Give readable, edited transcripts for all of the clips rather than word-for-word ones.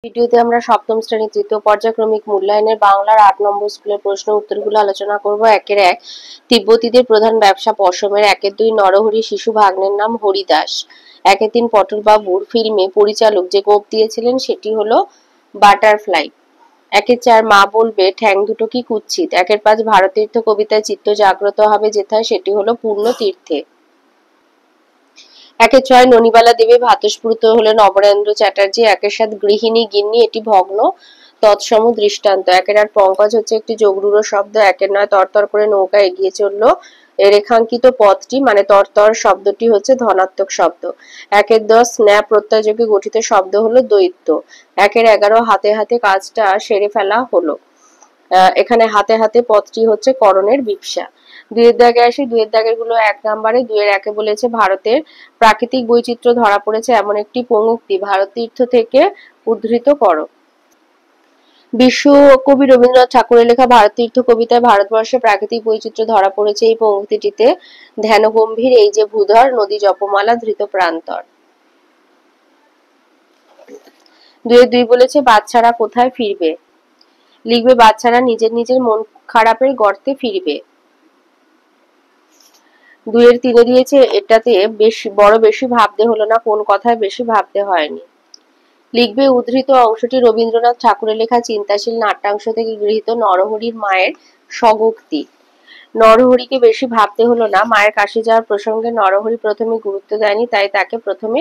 ভিডিওতে আমরা সপ্তম শ্রেণীর তৃতীয় পর্যায়ক্রমিক মূল্যায়নের বাংলার ৮ নম্বর স্কুলের প্রশ্ন উত্তরগুলো আলোচনা করব। একের এক, তিব্বতীদের প্রধান ব্যবসা পশমের। একের দুই, নরহরি শিশু ভাগ্নের নাম হরিদাস। একের তিন, পটলবাবুর ফিল্মে পরিচালক যে গোঁফ দিয়েছিলেন সেটি হলো বাটারফ্লাই। একের চার, মা বলবে ঠ্যাং দুটো কি কুৎসিত। একের পাঁচ, ভারতীর্থ কবিতায় চিত্ত জাগ্রত হবে যেথায় সেটি হলো পূর্ণ তীর্থে। একের ছয়, ননিবালা দেবী ভাতস্ফূর্ত হলেন অমরেন্দ্র চ্যাটার্জি। একের সাত, গৃহিণী গিন্নি এটি ভগ্ন তৎসম দৃষ্টান্ত। একের আট, পঙ্কজ হচ্ছে একটি যোগরূঢ় শব্দ। একের নয়, তরতর করে নৌকা এগিয়ে চললো। রেখাঙ্কিত পথটি মানে তরতর শব্দটি হচ্ছে ধনাত্মক শব্দ। একের দশ, স্নেহ প্রত্যয়যোগে গঠিত শব্দ হলো দৈত্য। একের এগারো, হাতে হাতে কাজটা সেরে ফেলা হলো। এখানে হাতে হাতে পথটি হচ্ছে করণের বিপসা। দুইয়ের দাগে আসি, দুইয়ের দাগের গুলো ১ নম্বরে। দুইয়ের একে বলেছে ভারতের প্রাকৃতিক বৈচিত্র্য ধরা পড়েছে এমন একটি পঙ্ক্তি ভারতীর্থ থেকে উদ্ধৃত করো। বিশ্বকবি রবীন্দ্রনাথ ঠাকুরের লেখা ভারতীর্থ কবিতায় ভারতবর্ষে প্রাকৃতিক বৈচিত্র্য ধরা পড়েছে এই পঙ্ক্তিটিতে। ধ্যানগম্ভীর এই যে ভূধর, নদী জপমালা ধৃত প্রান্তর। দুইয়ের দুই বলেছে বাচ্চারা কোথায় ফিরবে। লিখবে বাচ্চারা নিজের নিজের মন খারাপের গর্তে ফিরবে। দুইয়ের তিনে দিয়েছে এটাতে বেশি ভাবতে হলো না, কোন কথায় বেশি ভাবতে হয়নি। লিখবে উদ্ধৃত অংশটি রবীন্দ্রনাথ ঠাকুরের লেখা চিন্তাশীল নাট্যাংশ থেকে গৃহীত নরহরির মায়ের স্বগোক্তি। নরহরিকে বেশি ভাবতে হলো না, মায়ের কাশি যাওয়ার প্রসঙ্গে নরহরি প্রথমে গুরুত্ব দেয়নি, তাই তাকে প্রথমে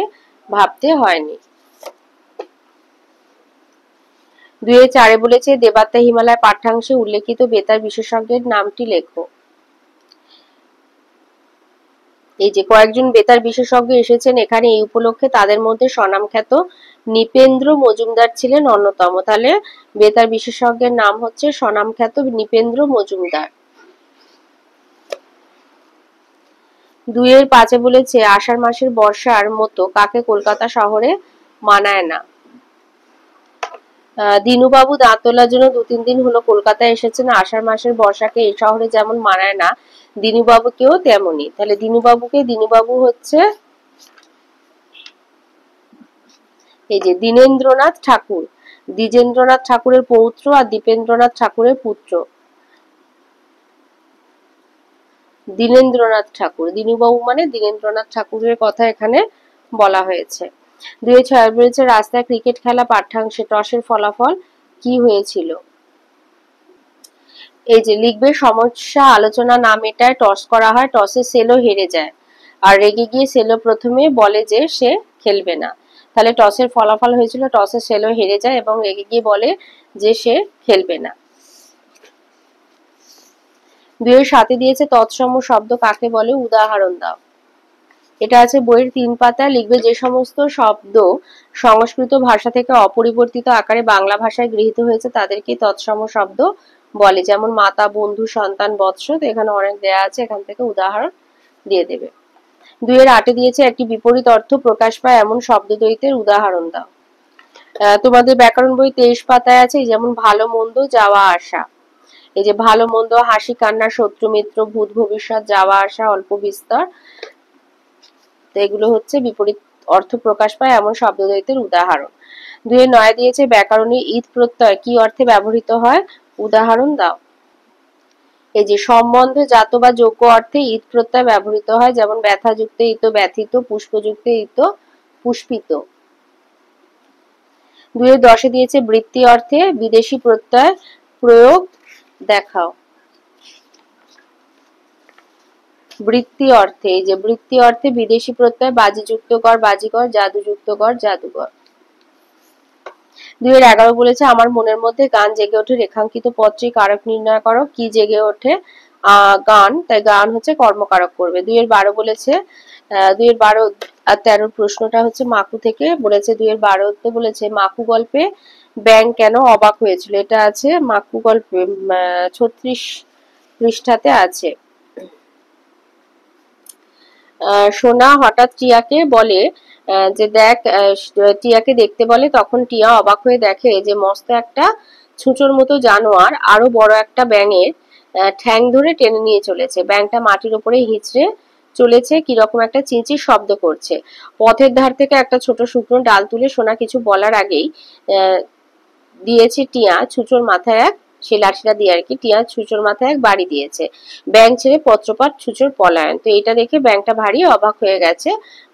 ভাবতে হয়নি। দুইয়ের চারে বলেছে দেবাত্মা হিমালয় পাঠ্যাংশে উল্লেখিত বেতার বিশেষজ্ঞের নামটি লেখো। এই যে কয়েকজন বেতার বিশেষজ্ঞ এসেছেন এখানে এই উপলক্ষে, তাদের মধ্যে স্বনামখ্যাত নৃপেন্দ্র মজুমদার ছিলেন অন্যতম। তাহলে বেতার বিশেষজ্ঞের নাম হচ্ছে স্বনামখ্যাত নৃপেন্দ্র মজুমদার। দুইয়ের পাঁচে বলেছে আষাঢ় মাসের বর্ষার মতো কাকে কলকাতা শহরে মানায় না। দিনুবাবু দাঁত তোলার জন্য ২-৩ দিন হলো কলকাতায় এসেছেন। আষাঢ় মাসের বর্ষাকে এই শহরে যেমন মানায় না, দিনুবাবুকেও তেমনই। তাহলে দিনুবাবু হচ্ছে এই যে দীনেন্দ্রনাথ ঠাকুর। দ্বিজেন্দ্রনাথ ঠাকুরের পৌত্র আর দীপেন্দ্রনাথ ঠাকুরের পুত্র। দীনেন্দ্রনাথ ঠাকুর, দিনুবাবু মানে দীনেন্দ্রনাথ ঠাকুরের কথা এখানে বলা হয়েছে। ২-৬ বলেছে রাস্তায় ক্রিকেট খেলা পাঠ্যাংশে টসের ফলাফল কি হয়েছিল। এই যে লিখবে সমস্যা আলোচনা নাম এটায় টস করা হয়, টসে সেলো হেরে যায় আর রেগে গিয়ে সেলো প্রথমে বলে যে সে খেলবে না। তাহলে টসের ফলাফল হয়েছিল টসে সেলো হেরে যায় এবং রেগে গিয়ে বলে যে সে খেলবে না। ২-৭ দিয়েছে তৎসম শব্দ কাকে বলে, উদাহরণ দাও। এটা আছে বইয়ের ৩ পাতায়। লিখবে যে সমস্ত শব্দ সংস্কৃত ভাষা থেকে অপরিবর্তিত আকারে বাংলা ভাষায় গৃহীত হয়েছে তাদেরকে তৎসম শব্দ বলে, যেমন মাতা, বন্ধু, সন্তান, বৎস। এখানে অনেক দেয়া আছে, এখান থেকে উদাহরণ দিয়ে দেবে। ২-৮ দিয়েছে একটি বিপরীত অর্থ প্রকাশ পায় এমন শব্দদ্বৈতের উদাহরণ দাও। তোমাদের ব্যাকরণ বই ২৩ পাতায় আছে, যেমন ভালো মন্দ, যাওয়া আসা। এই যে ভালো মন্দ, হাসি কান্না, শত্রু মিত্র, ভূত ভবিষ্যৎ, যাওয়া আসা, অল্প বিস্তর। তো এগুলো হচ্ছে বিপরীত অর্থ প্রকাশ পায় এমন শব্দদ্বৈতের উদাহরণ। ২-৯ দিয়েছে ব্যাকরণে ঈদ প্রত্যয় কি অর্থে ব্যবহৃত হয়, উদাহরণ দাও। এই যে সম্বন্ধে জাত বা যোগ্য অর্থে ঈদ প্রত্যয় ব্যবহৃত হয়, যেমন ব্যথাযুক্ত ইত ব্যথিত, পুষ্পযুক্ত ইত পুষ্পিত। ২-১০ দিয়েছে বৃত্তি অর্থে বিদেশি প্রত্যয় প্রয়োগ দেখাও। বৃত্তি অর্থে, এই যে বৃত্তি অর্থে বিদেশি প্রত্যয় বাজিযুক্ত কর বাজিকর, জাদুযুক্ত কর জাদুকর। ২-১১ বলেছে আমার মনের মধ্যে গান জেগে ওঠে, রেখাঙ্কিত পদটি কারক নির্ণয় করো। কি জেগে ওঠে, গান, তাই গান হচ্ছে কর্মকারক করবে। ২-১২ বলেছে ২-১২ আর ১৩ প্রশ্নটা হচ্ছে মাকু থেকে বলেছে। ২-১২ বলেছে মাকু গল্পে ব্যাঙ কেন অবাক হয়েছিল। এটা আছে মাকু গল্পে ৩৬ পৃষ্ঠাতে আছে। সোনা হঠাৎ টিয়াকে বলে যে দেখ, টিয়াকে দেখতে বলে, তখন টিয়া অবাক হয়ে দেখে যে মস্ত একটা ছুঁচোর মতো জানোয়ার আরো বড় একটা ব্যাঙের ঠ্যাং ধরে টেনে নিয়ে চলেছে। ব্যাঙটা মাটির উপরে হিঁচড়ে চলেছে, কিরকম একটা চিঁচির শব্দ করছে। পথের ধার থেকে একটা ছোট শুকনো ডাল তুলে সোনা কিছু বলার আগেই দিয়েছে টিয়া ছুঁচোর মাথায় এক, সেই লাঠিটা দিয়ে আর কি, টিয়া ছুঁচোর মাথায় এক বাড়ি দিয়েছে। ব্যাঙ ছেড়ে পত্রপাত ছুঁচোর পলায়ন। তো এটা দেখে ব্যাঙটা ভারী অবাক হয়ে গেছে,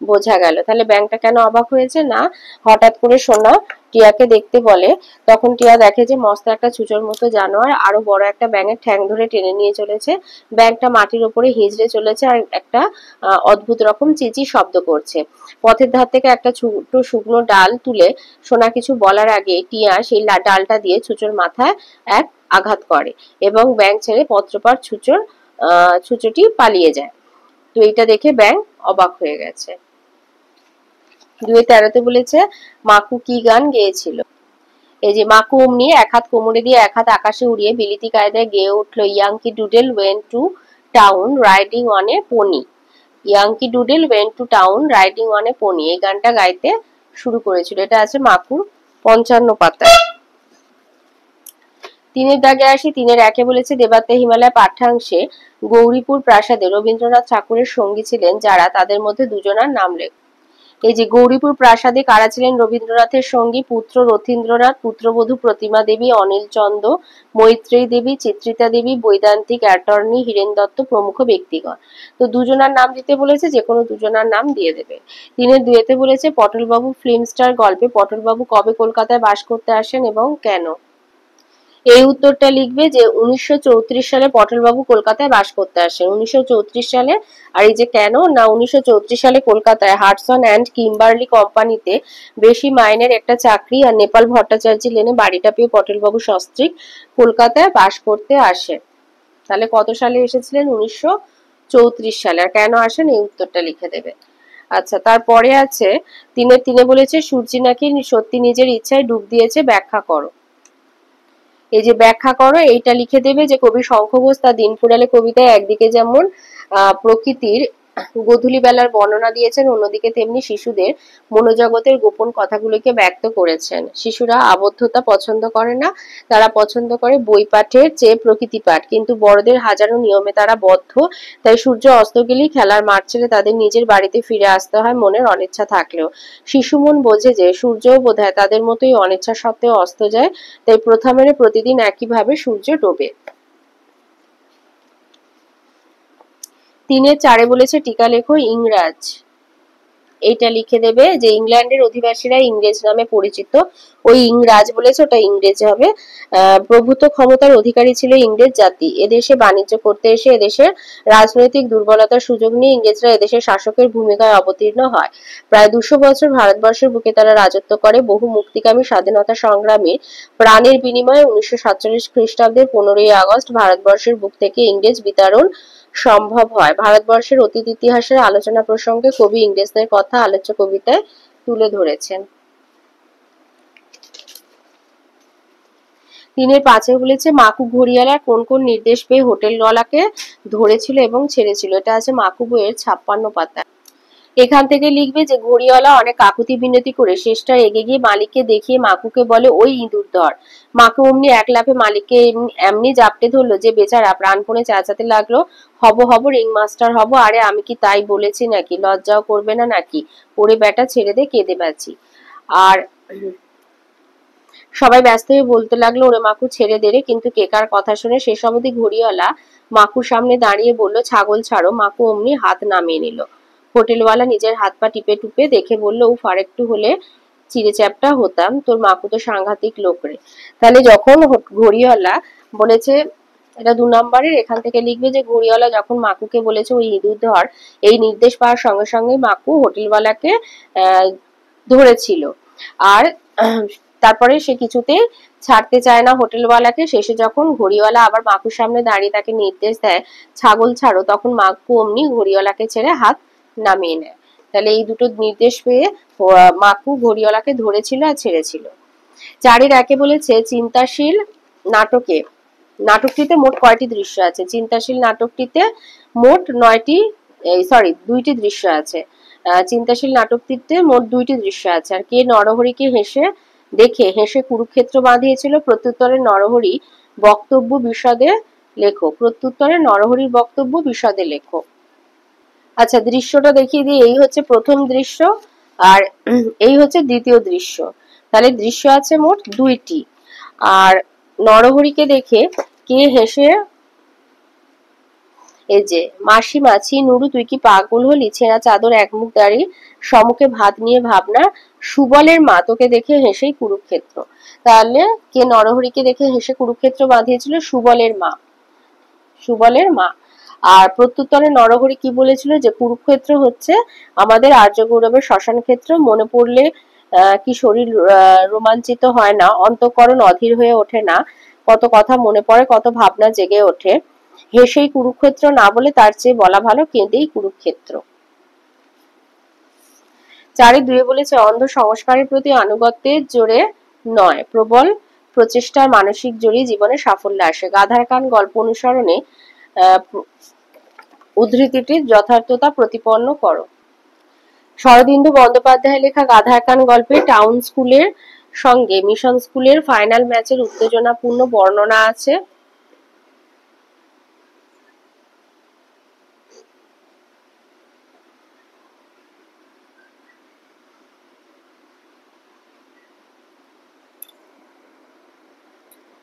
বোঝা গেল। তাহলে ব্যাঙটা কেন অবাক হয়েছে? না, হঠাৎ করে সোনা টিয়াকে দেখতে বলে, তখন টিয়া দেখে যে মস্ত একটা ছুঁচোর মতো জানোয়ার আরো বড় একটা ব্যাঙের ঠ্যাং ধরে টেনে নিয়ে চলেছে। ব্যাঙটা মাটির উপরে হিঁচড়ে চলেছে আর একটা অদ্ভুত রকম চিঁচি শব্দ করছে। পথের ধার থেকে একটা ছোট শুকনো ডাল তুলে সোনা কিছু বলার আগে টিয়া সেই ডালটা দিয়ে ছুঁচোর মাথায় এক আঘাত করে এবং ব্যাঙ ছেড়ে পত্রপার ছুঁচোটি পালিয়ে যায়। তো এটা দেখে ব্যাঙ অবাক হয়ে গেছে। 2-13 বলেছে মাকু কি গান গেয়েছিল। এই যে মাকু অমনি এক হাত কোমরে দিয়ে এক হাত আকাশে উড়িয়ে বিলিতি কায়দায় গেয়ে উঠলো, Yankee Doodle went to town riding on a pony. Yankee Doodle went to town riding on a pony, এই গানটা গাইতে শুরু করেছিল। এটা আছে মাকুর 55 পাতায়। 3 দাগে আসি। 3-1 বলেছে দেবাত্মা হিমালয় পাঠ্যাংশে গৌরীপুর প্রাসাদে রবীন্দ্রনাথ ঠাকুরের সঙ্গী ছিলেন যারা, তাদের মধ্যে দুজনার নাম লেখ। এই যে গৌরীপুর প্রাসাদে কারা ছিলেন রবীন্দ্রনাথের সঙ্গী? পুত্র রথীন্দ্রনাথ, পুত্রবধূ প্রতিমা দেবী, অনিল চন্দ, মৈত্রেয়ী দেবী, চিত্রিতা দেবী, বৈদান্তিক অ্যাটর্নি হীরেন দত্ত প্রমুখ ব্যক্তিগণ। তো দুজনার নাম দিতে বলেছে, যে কোনো দুজনার নাম দিয়ে দেবে। 3-2 বলেছে পটলবাবু ফিল্ম স্টার গল্পে পটলবাবু কবে কলকাতায় বাস করতে আসেন এবং কেন। এই উত্তরটা লিখবে যে 1934 সালে পটলবাবু কলকাতায় বাস করতে আসেন। 1934 সালে। আর এই যে কেন, না 1934 সালে কলকাতায় হাডসন অ্যান্ড কিম্বারলি কোম্পানিতে বেশি মাইনের একটা চাকরি আর নেপাল ভট্টাচার্য লেনে বাড়িটা পেয়ে পটলবাবু সস্ত্রীক কলকাতায় বাস করতে আসেন। তাহলে কত সালে এসেছিলেন? 1934 সালে। আর কেন আসেন এই উত্তরটা লিখে দেবে। আচ্ছা, তারপরে আছে 3-3 বলেছে সূর্যি নাকি সত্যি নিজের ইচ্ছায় ডুব দিয়েছে, ব্যাখ্যা করো। এই যে ব্যাখ্যা করো এইটা লিখে দেবে যে কবি শঙ্খ ঘোষ তার দিন ফুরালে কবিতায় একদিকে যেমন প্রকৃতির গোধূলি বেলার বর্ণনা দিয়েছেন, অন্যদিকে তেমনি শিশুদের মনোজগতের গোপন কথাগুলোকে ব্যক্ত করেছেন। শিশুরা আবদ্ধতা পছন্দ করে না, তারা পছন্দ করে বই পাঠের চেয়ে প্রকৃতি পাঠ। কিন্তু বড়দের হাজারো নিয়মে তারা বদ্ধ, তাই সূর্য অস্ত গেলেই খেলার মাঠ ছেড়ে তাদের নিজের বাড়িতে ফিরে আসতে হয় মনের অনিচ্ছা থাকলেও। শিশু মন বোঝে যে সূর্যও বোধহয় তাদের মতোই অনিচ্ছা সত্ত্বেও অস্ত যায়, তাই প্রথা মেনে প্রতিদিন একইভাবে সূর্য ডোবে। 3-4 বলেছে টিকা লেখো ইংরাজ। এইটা লিখে দেবে যে ইংল্যান্ডের অধিবাসীরা ইংরেজ নামে পরিচিত। ওই ইংরাজ বলেছে, ওটা ইংরেজ হবে। প্রভূত ক্ষমতার অধিকারী ছিল ইংরেজ জাতি। এদেশে বাণিজ্য করতে এসে এদেশের রাজনৈতিক দুর্বলতার সুযোগ নিয়ে ইংরেজরা এদেশের শাসকের ভূমিকায় অবতীর্ণ হয়। প্রায় 200 বছর ভারতবর্ষের বুকে তারা রাজত্ব করে। বহু মুক্তিকামী স্বাধীনতা সংগ্রামী প্রাণের বিনিময়ে 1947 খ্রিস্টাব্দের 15ই আগস্ট ভারতবর্ষের বুক থেকে ইংরেজ বিতাড়ন সম্ভব হয়। ভারতবর্ষের অতীত ইতিহাসের আলোচনা প্রসঙ্গে কবি ইংরেজদের কথা আলোচ্য কবিতায় তুলে ধরেছেন। 3-5 বলেছে মাকু ঘড়িয়ালার কোন কোন নির্দেশ পেয়ে হোটেলওয়ালাকে ধরেছিল এবং ছেড়েছিল। এটা আছে মাকু বইয়ের 56 পাতায়। এখান থেকে লিখবে যে ঘড়িওয়ালা অনেক কাকুতি বিনতি করে শেষটা এগিয়ে গিয়ে মালিককে দেখিয়ে মাকুকে বলে ওই ইঁদুর ধর। মাকু অমনি এক লাফে মালিককে এমনি জাপটে ধরলো যে বেচারা প্রাণপণে চেঁচাতে লাগলো, হব হব রিংমাস্টার হব। আরে আমি কি তাই বলেছি নাকি? লজ্জাও করবে না নাকি? ওরে বেটা ছেড়ে দে, কেঁদে বাঁচি। আর সবাই ব্যস্ত হয়ে বলতে লাগলো ওরে মাকু ছেড়ে দে রে। কিন্তু কে কার কথা শুনে শেষ অবধি ঘড়িওয়ালা মাকুর সামনে দাঁড়িয়ে বলল ছাগল ছাড়ো। মাকু অমনি হাত নামিয়ে নিল। হোটেলওয়ালা নিজের হাত পা টিপে টুপে দেখে বলল উফ, আর একটু হলে চিড়ে চ্যাপটা হতাম। তোর মাকু তো সাংঘাতিক লোক রে। তাহলে যখন ঘড়িওয়ালা বলেছে, এটা 2 নম্বরের, এখান থেকে লিখবে যে ঘড়িওয়ালা যখন মাকুকে বলেছে ওই ইঁদুর ধর, এই নির্দেশ পাওয়ার সঙ্গে সঙ্গে মাকু হোটেলওয়ালাকে ধরেছিল। আর তারপরে সে কিছুতেই ছাড়তে চায় না হোটেলওয়ালাকে। শেষে যখন ঘড়িওয়ালা আবার মাকুর সামনে দাঁড়িয়ে তাকে নির্দেশ দেয় ছাগল ছাড়ো, তখন মাকু অমনি ঘড়িওয়ালাকে ছেড়ে হাত নামিয়ে নেয়। তাহলে এই দুটো নির্দেশ পেয়ে মাকু ঘড়িওয়ালাকে ধরেছিল আর ছেড়েছিল। 4-1 বলেছে চিন্তাশীল নাটকটিতে মোট কয়টি দৃশ্য আছে? চিন্তাশীল নাটকটিতে মোট 2টি দৃশ্য আছে। চিন্তাশীল নাটকটিতে মোট 2টি দৃশ্য আছে। আর কে নরহরিকে হেসে কুরুক্ষেত্র বাঁধিয়েছিল? প্রত্যুত্তরে নরহরি বক্তব্য বিশদে লেখো। প্রত্যুত্তরে নরহরির বক্তব্য বিশদে লেখো। আচ্ছা, দৃশ্যটা দেখিয়ে দিই। এই হচ্ছে প্রথম দৃশ্য আর এই হচ্ছে দ্বিতীয় দৃশ্য। তাহলে দৃশ্য আছে মোট 2টি। আর নরহরিকে দেখে কে হেসে, এই যে মাসি মাছি নুরু তুই কি পাগল হলি, ছেঁড়া চাদর একমুখ দাড়ি, সমুখে ভাত নিয়ে ভাবনা, সুবলের মা তোকে দেখে হেসেই কুরুক্ষেত্র। তাহলে কে নরহরিকে দেখে হেসে কুরুক্ষেত্র বাঁধিয়েছিল? সুবলের মা। সুবলের মা। আর প্রত্যুত্তরে নরহরি কি বলেছিল? যে কুরুক্ষেত্র হচ্ছে আমাদের আর্য গৌরবের শ্মশান ক্ষেত্র, মনে পড়লে কি শরীর রোমাঞ্চিত হয় না, অন্তঃকরণ অধীর হয়ে ওঠে না, কত কথা মনে পড়ে, কত ভাবনা জেগে ওঠে। হেসেই কুরুক্ষেত্র না বলে তার চেয়ে বলা ভালো কেঁদেই কুরুক্ষেত্র। 4-2 বলেছে অন্ধ সংস্কারের প্রতি আনুগত্যের জোরে নয়, প্রবল প্রচেষ্টার মানসিক জোরেই জীবনে সাফল্য আসে। গাধার কান গল্প অনুসরণে উদ্ধৃতিটির যথার্থতা প্রতিপন্ন করো। শরদিন্দু বন্দ্যোপাধ্যায়ের লেখা গাধার কান গল্পে টাউন স্কুলের সঙ্গে মিশন স্কুলের ফাইনাল ম্যাচের উত্তেজনাপূর্ণ বর্ণনা আছে।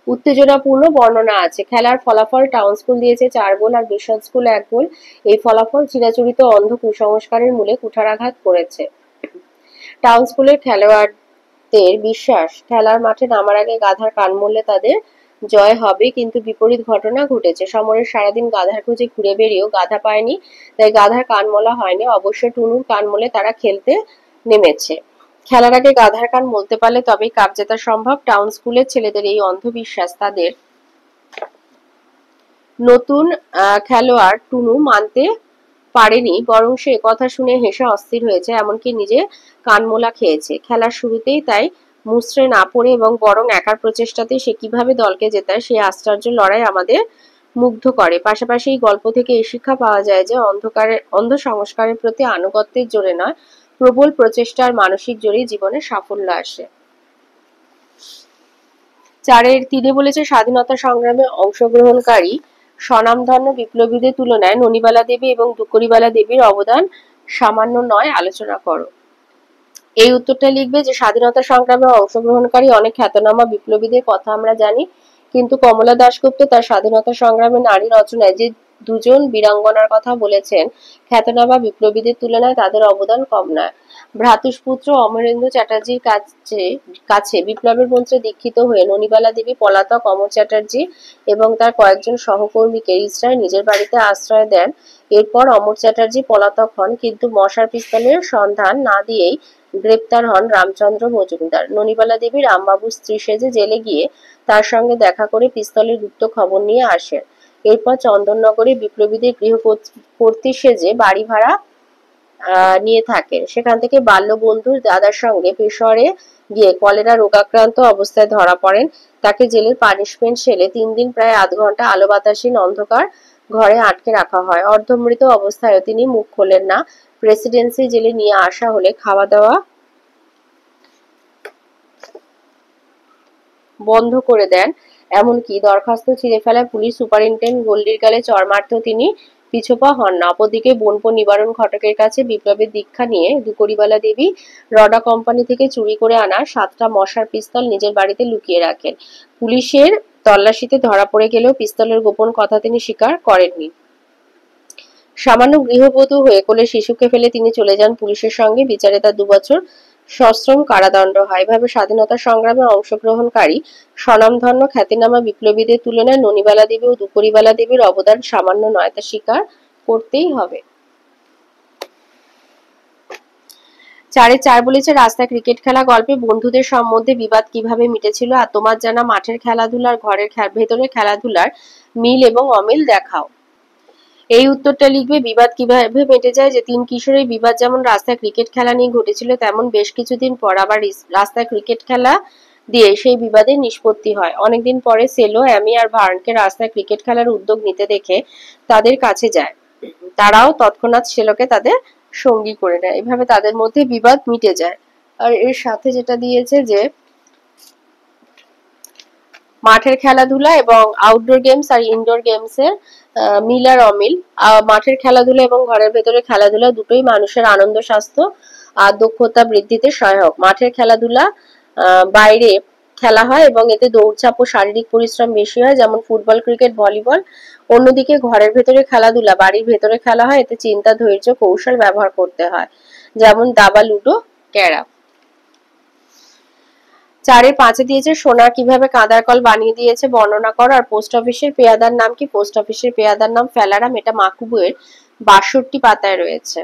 উত্তেজনাপূর্ণ বর্ণনা আছে। খেলার ফলাফল টাউন স্কুল দিয়েছে 4 গোল আর মিশন স্কুল 1 গোল। এই ফলাফল চিরাচরিত অন্ধ কুসংস্কারের মূলে কুঠারাঘাত করেছে। টাউন স্কুলের খেলোয়াড়দের বিশ্বাস, খেলার মাঠে নামার আগে গাধার কান মরলে তাদের জয় হবে, কিন্তু বিপরীত ঘটনা ঘটেছে। সমরেশ সারাদিন গাধার খুঁজে ঘুরে বেরিয়েও গাধা পায়নি, তাই গাধার কান মলা হয়নি। অবশ্য টুনুর কান মলে তারা খেলতে নেমেছে। খেলার আগে গাধার কান মলতে পারলে তবেই কাপ জেতা সম্ভব। টাউন স্কুলের ছেলেদের এই অন্ধবিশ্বাস তাদের নতুন খেলোয়াড় টুনু মানতে পারেনি, বরং সে কথা শুনে হেসে অস্থির হয়েছে, এমনকি নিজে কানমোলা খেয়েছে। খেলার শুরুতেই তাই মুচড়ে না পড়ে এবং বরং একার প্রচেষ্টাতে সে কিভাবে দলকে জেতায় সেই আশ্চর্য লড়াই আমাদের মুগ্ধ করে। পাশাপাশি এই গল্প থেকে এই শিক্ষা পাওয়া যায় যে অন্ধ সংস্কারের প্রতি আনুগত্যের জোরে নয়, প্রবল প্রচেষ্টার মানসিক জোরেই জীবনে সাফল্য আসে। 4-3 বলেছে স্বাধীনতা সংগ্রামে অংশগ্রহণকারী স্বনামধন্য বিপ্লবীদের তুলনায় ননিবালা দেবী এবং দুকরিবালা দেবীর অবদান সামান্য নয়, আলোচনা করো। এই উত্তরটা লিখবে যে স্বাধীনতা সংগ্রামে অংশগ্রহণকারী অনেক খ্যাতনামা বিপ্লবীদের কথা আমরা জানি, কিন্তু কমলা দাশগুপ্ত তার স্বাধীনতা সংগ্রামে নারী রচনায় যে 2জন বীরাঙ্গনার কথা বলেছেন, খ্যাতনামা বিপ্লবীদের তুলনায় তাদের অবদান কম নয়। ভ্রাতুষ্পুত্র অমরেন্দ্র চ্যাটার্জির কাছে বিপ্লবের মন্ত্রে দীক্ষিত হয়ে ননিবালা দেবী পলাতক অমর চ্যাটার্জি এবং তার কয়েকজন সহকর্মীকে ইসরায় নিজের বাড়িতে আশ্রয় দেন। এরপর অমর চ্যাটার্জি পলাতক হন, কিন্তু মশার পিস্তলের সন্ধান না দিয়েই গ্রেপ্তার হন রামচন্দ্র মজুমদার। ননিবালা দেবী রামবাবুর স্ত্রী সেজে জেলে গিয়ে তার সঙ্গে দেখা করে পিস্তলের গুপ্ত খবর নিয়ে আসেন। এরপর চন্দননগরে বিপ্লবীদের গৃহকর্ত্রী সেজে বাড়ি ভাড়া নিয়ে থাকেন। সেখান থেকে বাল্য বন্ধুর দাদার সঙ্গে পেশোয়ারে গিয়ে কলেরা রোগাক্রান্ত অবস্থায় ধরা পড়েন। তাকে জেলের পানিশমেন্ট সেলে 3 দিন প্রায় আধ ঘন্টা আলো বাতাসহীন অন্ধকার ঘরে আটকে রাখা হয়। অর্ধমৃত অবস্থায়ও তিনি মুখ খোলেন না। প্রেসিডেন্সি জেলে নিয়ে আসা হলে খাওয়া দাওয়া বন্ধ করে দেন, এমনকি দরখাস্ত ছিঁড়ে ফেলায় পুলিশ সুপারিনটেন্ডেন্ট গোল্ডির গালে চড় মারতেও তিনি পিছপা হন না। অপরদিকে বনপো নিবারণ ঘটকের কাছে বিপ্লবের দীক্ষা নিয়ে দুকরিবালা দেবী রডা কোম্পানি থেকে চুরি করে আনা 7টা মশার পিস্তল নিজের বাড়িতে লুকিয়ে রাখেন। পুলিশের তল্লাশিতে ধরা পড়ে গেলেও পিস্তলের গোপন কথা তিনি স্বীকার করেননি। সামান্য গৃহবধূ হয়ে কোলে শিশুকে ফেলে তিনি চলে যান পুলিশের সঙ্গে। বিচারে তার 2 বছর সশ্রম কারাদণ্ড হয়। এভাবে স্বাধীনতা সংগ্রামে অংশগ্রহণকারী স্বনামধন্য খ্যাতিনামা বিপ্লবীদের তুলনায় ননিবালা দেবী ও দুকরিবালা দেবীর অবদান সামান্য নয়, তা স্বীকার করতেই হবে। 4-4 বলেছে রাস্তায় ক্রিকেট খেলা গল্পে বন্ধুদের মধ্যে বিবাদ কিভাবে মিটেছিল, আর তোমার জানা মাঠের খেলাধুলার ঘরের ভেতরের খেলাধুলার মিল এবং অমিল দেখাও। এই উত্তরটা লিখবে বিবাদ কিভাবে মিটে যায়। যে 3 কিশোরের বিবাদ যেমন রাস্তায় ক্রিকেট খেলা নিয়ে ঘটেছিল, তেমন বেশ কিছুদিন পর আবার রাস্তায় ক্রিকেট খেলা দিয়ে সেই বিবাদের নিষ্পত্তি হয়। অনেকদিন পরে সেলো, অ্যামি আর ভার্নকে রাস্তায় ক্রিকেট খেলার উদ্যোগ নিতে দেখে তাদের কাছে যায়। তারাও তৎক্ষণাৎ সেলোকে তাদের সঙ্গী করে নেয়। এভাবে তাদের মধ্যে বিবাদ মিটে যায়। আর এর সাথে যেটা দিয়েছে যে মাঠের খেলাধুলা এবং আউটডোর গেমস আর ইনডোর গেমসের মিল আর অমিল। মাঠের খেলাধুলা এবং ঘরের ভেতরে খেলাধুলা দুটোই মানুষের আনন্দ, স্বাস্থ্য আর দক্ষতা বৃদ্ধিতে সহায়ক। মাঠের খেলাধুলা বাইরে খেলা হয় এবং এতে দৌড়ঝাঁপ ও শারীরিক পরিশ্রম বেশি হয়, যেমন ফুটবল, ক্রিকেট, ভলিবল। অন্যদিকে ঘরের ভেতরে খেলাধুলা বাড়ির ভেতরে খেলা হয়, এতে চিন্তা, ধৈর্য, কৌশল ব্যবহার করতে হয়, যেমন দাবা, লুডো, ক্যারাম। 4-এ 5-এ দিয়েছে সোনা কিভাবে কাঁদার কল বানিয়ে দিয়েছে বর্ণনা করো। আর পোস্ট অফিসের পেয়াদার নাম কি? পোস্ট অফিসের পেয়াদার নাম ফেলারাম। এটা মাকু বইয়ের 62 পাতায় রয়েছে।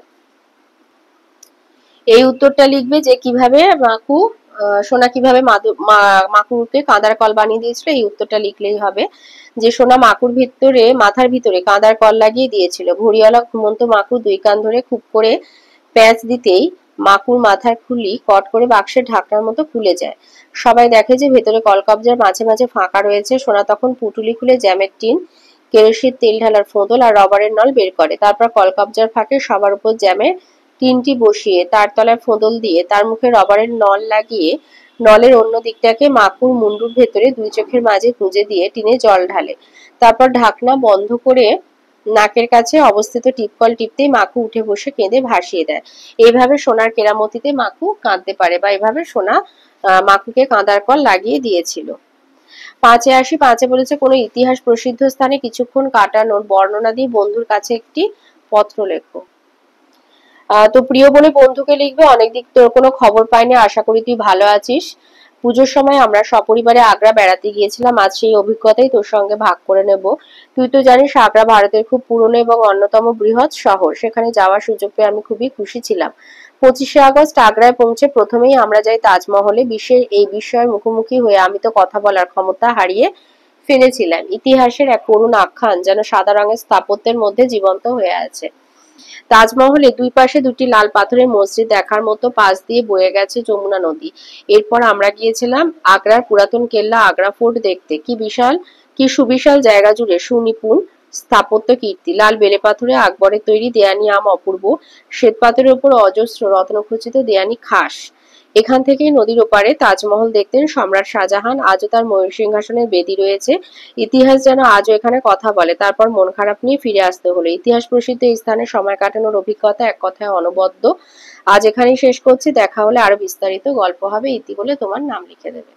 এই উত্তরটা লিখবে যে কিভাবে মাকু সোনা কিভাবে মাকুকে কাঁদার কল বানিয়ে দিয়েছিল, এই উত্তরটা লিখলেই হবে। যে সোনা মাকুর ভিতরে মাথার ভিতরে কাঁদার কল লাগিয়ে দিয়েছিল। ঘড়িওয়ালা ঘুমন্ত মাকু 2 কান ধরে খুব করে প্যাঁচ দিতেই মাকুর মাথার খুলি কট করে বাক্সের ঢাকনার মতো খুলে যায়। সবাই দেখে যে ভেতরে কলকবজার মাঝে মাঝে ফাঁকা রয়েছে। সোনা তখন পুটুলি খুলে জ্যামের টিন, কেরোসিন তেল ঢালার ফোঁদল আর রবারের নল বের করে। তারপর কলকবজার ফাঁকে সবার উপর জ্যামের টিনটি বসিয়ে তার তলায় ফোঁদল দিয়ে তার মুখে রবারের নল লাগিয়ে নলের অন্য দিকটাকে মাকুর মুন্ডুর ভেতরে 2 চোখের মাঝে গুঁজে দিয়ে টিনে জল ঢালে। তারপর ঢাকনা বন্ধ করে নাকের কাছে অবস্থিত টিপকল টিপতেই মাকু উঠে বসে কেঁদে ভাসিয়ে দেয়। এইভাবে সোনার কেরামতিতে মাকু কাঁদতে পারে, বা এইভাবে সোনা মাকুকে কাঁদার কল লাগিয়ে দিয়েছিল। 5-এ আসি। 5-এ বলেছে কোনো ইতিহাস প্রসিদ্ধ স্থানে কিছুক্ষণ কাটানোর বর্ণনা দিয়ে বন্ধুর কাছে একটি পত্র লেখো। তো প্রিয় বলে বন্ধুকে লিখবে, অনেকদিন তোর কোনো খবর পাইনি, আশা করি তুই ভালো আছিস। পুজোর সময় আমরা সপরিবারে আগ্রা বেড়াতে গিয়েছিলাম, আজ সেই অভিজ্ঞতাই তোর সঙ্গে ভাগ করে নেব। তুই তো জানিস আগ্রা ভারতের খুব পুরনো এবং অন্যতম বৃহৎ শহর। সেখানে যাওয়ার সুযোগ পেয়ে আমি খুবই খুশি ছিলাম। 25শে আগস্ট আগ্রায় পৌঁছে প্রথমেই আমরা যাই তাজমহলে। এই বিষয়ের মুখোমুখি হয়ে আমি তো কথা বলার ক্ষমতা হারিয়ে ফেলেছিলাম। ইতিহাসের এক করুণ আখ্যান যেন সাদা রঙের স্থাপত্যের মধ্যে জীবন্ত হয়ে আছে। তাজমহলে 2 পাশে 2টি লাল পাথরের মসজিদ দেখার মতো, পাশ দিয়ে বয়ে গেছে যমুনা নদী। এরপর আমরা গিয়েছিলাম আগ্রার পুরাতন কেল্লা, আগ্রা ফোর্ট দেখতে। কি সুবিশাল জায়গা জুড়ে সুনিপুণ স্থাপত্য কীর্তি। লাল বেলে পাথরে আকবরের তৈরি দেয়ানি আম অপূর্ব, শ্বেত পাথরের উপর অজস্র রত্নখচিত দেয়ানি খাস। এখান থেকেই নদীর ওপারে তাজমহল দেখতেন সম্রাট শাহজাহান। আজও তার ময়ূর সিংহাসনের বেদি রয়েছে। ইতিহাস যেন আজও এখানে কথা বলে। তারপর মন খারাপ নিয়ে ফিরে আসতে হলো। ইতিহাস প্রসিদ্ধ এই স্থানে সময় কাটানোর অভিজ্ঞতা এক কথায় অনবদ্য। আজ এখানেই শেষ করছি। দেখা হলে আরো বিস্তারিত গল্প হবে। ইতি বলে তোমার নাম লিখে দেবে।